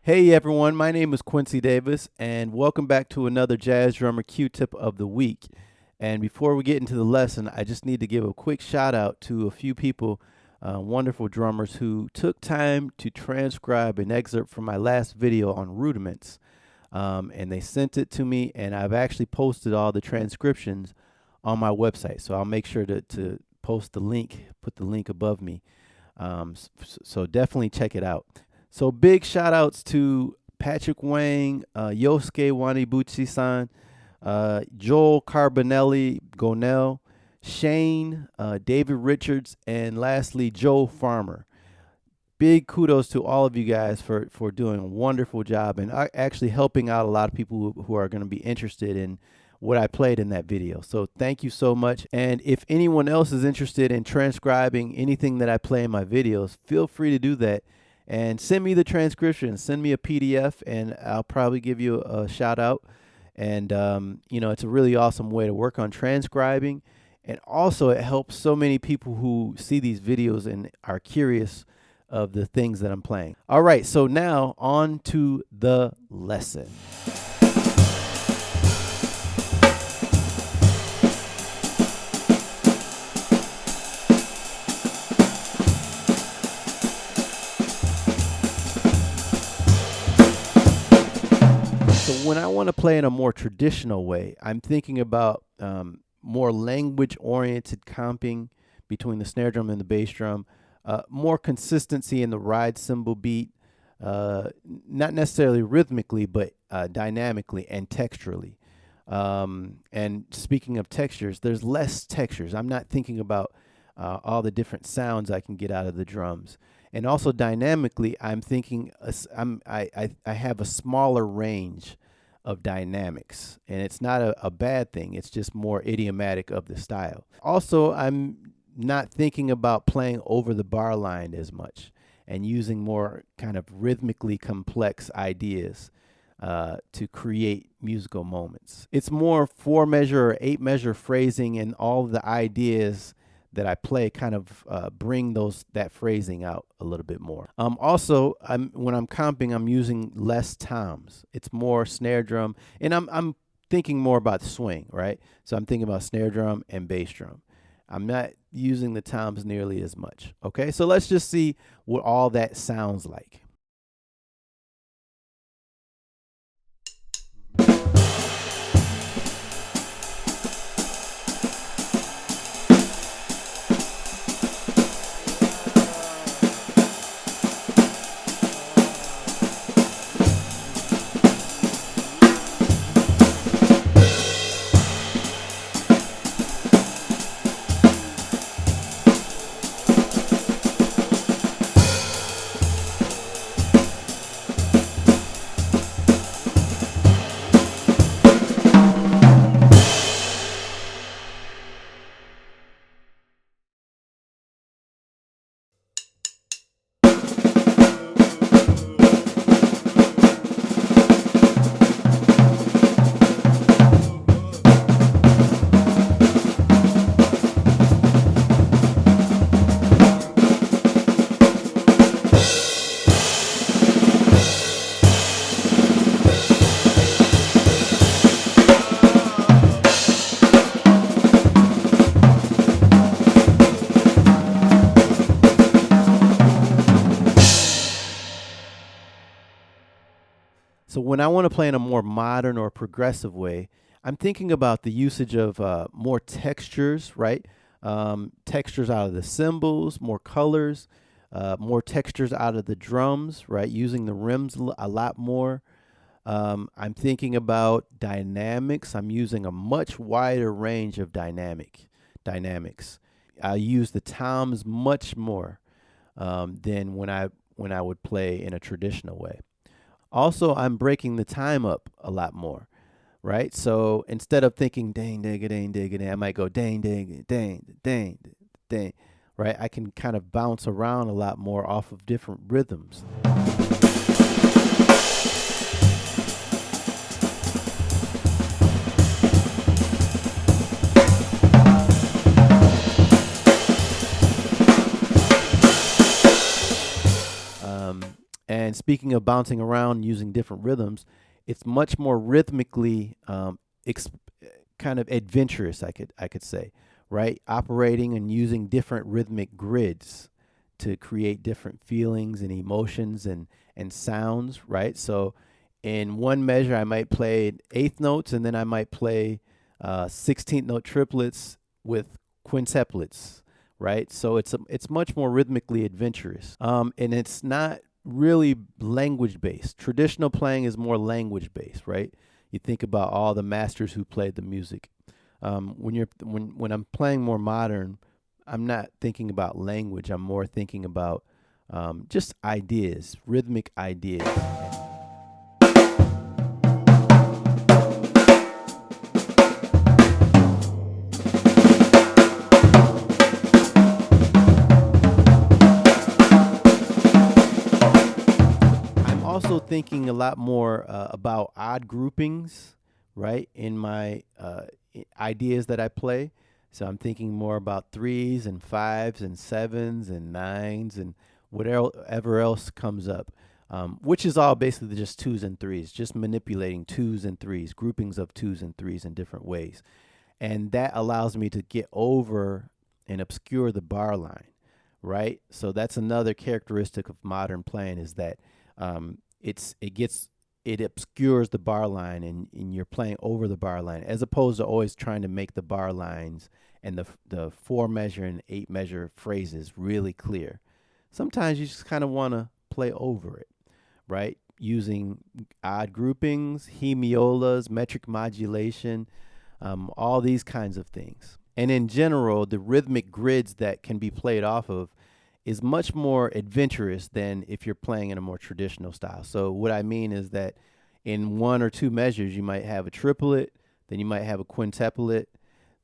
Hey everyone, my name is Quincy Davis, and welcome back to another Jazz Drummer Q-Tip of the week. And before we get into the lesson, I just need to give a quick shout out to a few people, wonderful drummers who took time to transcribe an excerpt from my last video on rudiments. And they sent it to me, and I've actually posted all the transcriptions on my website. So I'll make sure to post the link, put the link above me. So definitely check it out. So big shout outs to Patrick Wang, Yosuke Wanibuchi-san, Joel Carbonelli Gonell, Shane, David Richards, and lastly, Joe Farmer. Big kudos to all of you guys for doing a wonderful job and actually helping out a lot of people who are going to be interested in what I played in that video. So thank you so much. And if anyone else is interested in transcribing anything that I play in my videos, feel free to do that. And send me the transcription, send me a PDF, and I'll probably give you a shout out. And, it's a really awesome way to work on transcribing. And also it helps so many people who see these videos and are curious of the things that I'm playing. All right, so now on to the lesson. So when I want to play in a more traditional way, I'm thinking about more language-oriented comping between the snare drum and the bass drum, more consistency in the ride cymbal beat, not necessarily rhythmically, but dynamically and texturally. And speaking of textures, there's less textures. I'm not thinking about all the different sounds I can get out of the drums. And also dynamically, I'm thinking I have a smaller range of dynamics, and it's not a bad thing. It's just more idiomatic of the style. Also, I'm not thinking about playing over the bar line as much and using more kind of rhythmically complex ideas to create musical moments. It's more 4-measure or 8-measure phrasing, and all of the ideas that I play kind of bring that phrasing out a little bit more. Also, when I'm comping, I'm using less toms. It's more snare drum, and I'm thinking more about swing, right? So I'm thinking about snare drum and bass drum. I'm not using the toms nearly as much. Okay, so let's just see what all that sounds like. So when I want to play in a more modern or progressive way, I'm thinking about the usage of more textures, right? Textures out of the cymbals, more colors, more textures out of the drums, right? Using the rims a lot more. I'm thinking about dynamics. I'm using a much wider range of dynamics. I use the toms much more than when I would play in a traditional way. Also, I'm breaking the time up a lot more, right? So instead of thinking dang, dang, dang, dang, dang, I might go dang, dang, dang, dang, dang, right? I can kind of bounce around a lot more off of different rhythms. speaking of bouncing around using different rhythms, it's much more rhythmically ex- kind of adventurous. I could say, right? Operating and using different rhythmic grids to create different feelings and emotions and sounds, right? So in one measure, I might play eighth notes, and then I might play 16th note triplets with quintuplets, right? So it's much more rhythmically adventurous, and it's not really language based. Traditional playing is more language based, right? You think about all the masters who played the music. When I'm playing more modern, I'm not thinking about language. I'm more thinking about just ideas, rhythmic ideas. I'm also thinking a lot more about odd groupings, right, in my ideas that I play. So I'm thinking more about threes and fives and sevens and nines and whatever else comes up, which is all basically just twos and threes, just manipulating twos and threes, groupings of twos and threes in different ways. And that allows me to get over and obscure the bar line, right? So that's another characteristic of modern playing is that it obscures the bar line, and you're playing over the bar line as opposed to always trying to make the bar lines and the four measure and eight measure phrases really clear. Sometimes you just kind of want to play over it, right? Using odd groupings, hemiolas, metric modulation, all these kinds of things. And in general, the rhythmic grids that can be played off of is much more adventurous than if you're playing in a more traditional style. So what I mean is that in one or two measures, you might have a triplet, then you might have a quintuplet,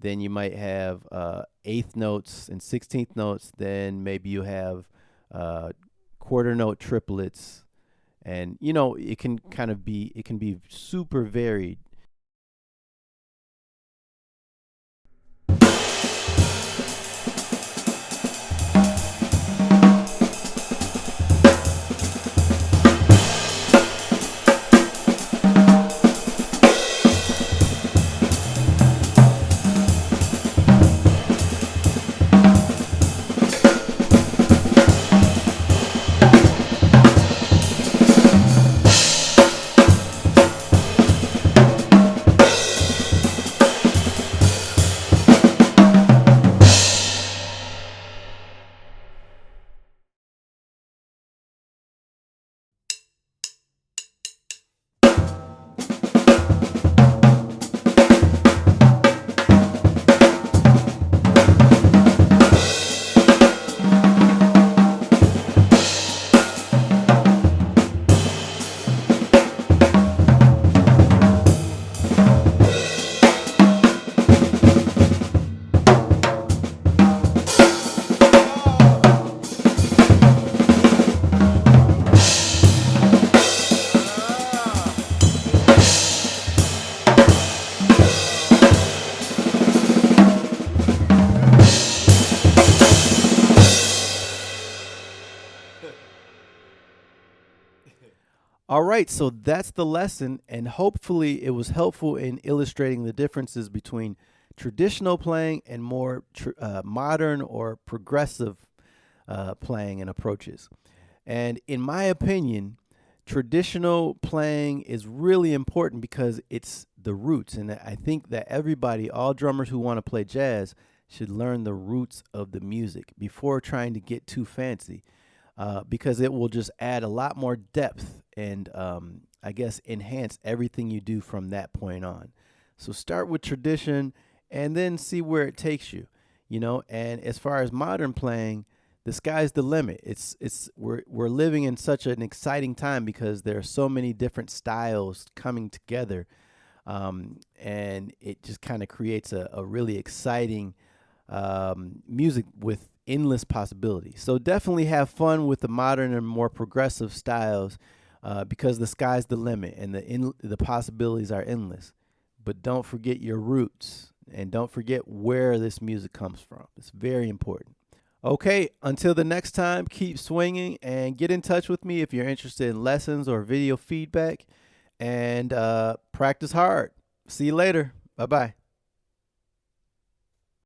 then you might have eighth notes and 16th notes, then maybe you have quarter note triplets, and it can be super varied. All right, so that's the lesson, and hopefully it was helpful in illustrating the differences between traditional playing and more modern or progressive playing and approaches. And in my opinion, traditional playing is really important because it's the roots. And I think that everybody, all drummers who want to play jazz, should learn the roots of the music before trying to get too fancy, because it will just add a lot more depth and I guess enhance everything you do from that point on. So start with tradition and then see where it takes you, you know. And as far as modern playing, the sky's the limit. We're living in such an exciting time because there are so many different styles coming together, and it just kind of creates a really exciting music with endless possibilities. So definitely have fun with the modern and more progressive styles, because the sky's the limit and the possibilities are endless. But don't forget your roots and don't forget where this music comes from. It's very important. Okay, until the next time, keep swinging and get in touch with me if you're interested in lessons or video feedback. And practice hard. See you later. Bye bye.